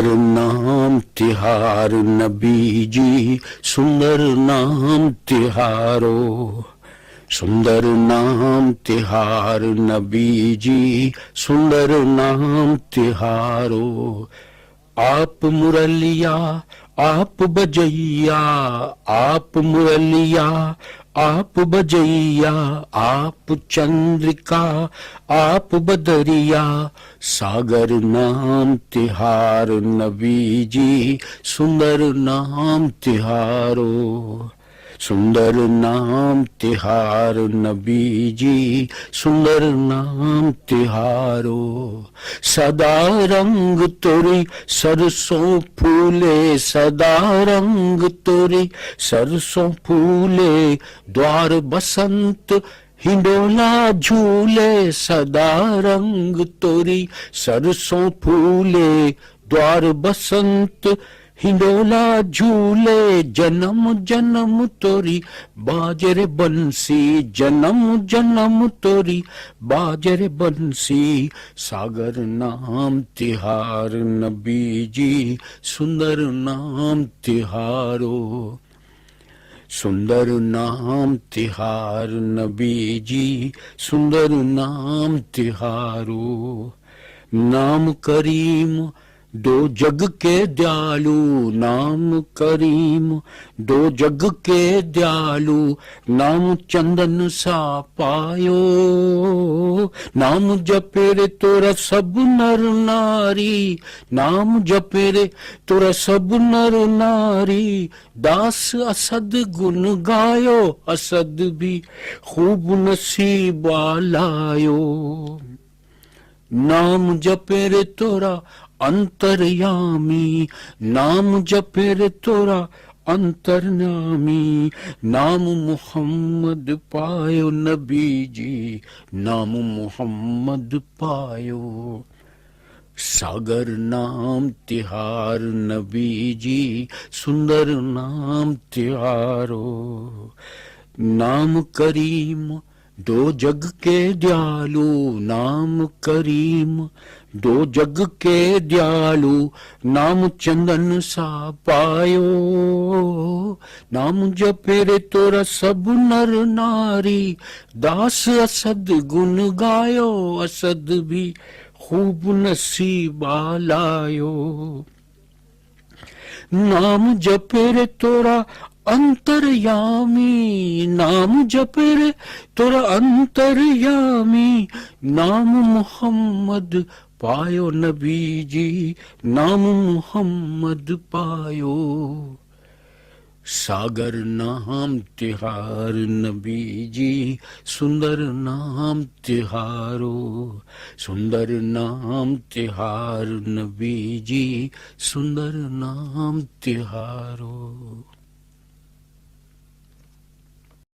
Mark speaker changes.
Speaker 1: सुंदर नाम तिहार नबी जी, सुंदर नाम तिहारो। सुंदर नाम तिहार नबी जी, सुंदर नाम तिहारो। आप मुरलिया आप बजैया, आप मुरलिया आप बजैया, आप चंद्रिका आप बदरिया। सागर नाम तिहार नबी जी, सुंदर नाम तिहारो। सुंदर नाम तिहार नबी जी, सुंदर नाम तिहारो। सदा रंग तोरी सरसों फूले, सदा रंग तोरी सरसों फूले। द्वार बसंत हिंडोला झूले, सदा रंग तोरी सरसों फूले। द्वार बसंत हिंडोला झूले। जन्म जन्म तोरी बाजरे बंसी, जन्म जन्म तोरी बाजरे बंसी। सागर नाम तिहार नबी जी, सुंदर नाम तिहारो। सुंदर नाम तिहार नबी जी, सुंदर नाम तिहारो। नाम करीम दो जग के दयालु, नाम करीम दो जग के दयालु। नाम चंदन सा पायो, नाम जपे रे तोरा सब नर नारी। नाम जपे रे तोरा सब नर नारी। दास असद गुण गायो, असद भी खूब नसीबा लायो। नाम जपे रे तोरा अंतर्यामी, नाम जपे रे तोरा अंतर्यामी। नाम मुहम्मद पायो नबी जी, नाम मुहम्मद पायो। सागर नाम तिहार नबी जी, सुंदर नाम तिहारो। नाम करीम दो जग के दयालु, नाम करीम दो जग के दयालु। नाम चंदन सा पायो, नाम जपे रे तोरा सब नर नारी। दास असद गुण गायो, असद भी खूब नसीबा लायो। नाम जपे रे तोरा अंतर्यामी, नाम जपे रे तोरा अंतर्यामी। नाम मुहम्मद पायो नबी जी, नाम मुहम्मद पायो। सागर नाम तिहार नबी जी, सुंदर नाम तिहारो। सुंदर नाम तिहार नबी जी, सुंदर नाम तिहारो।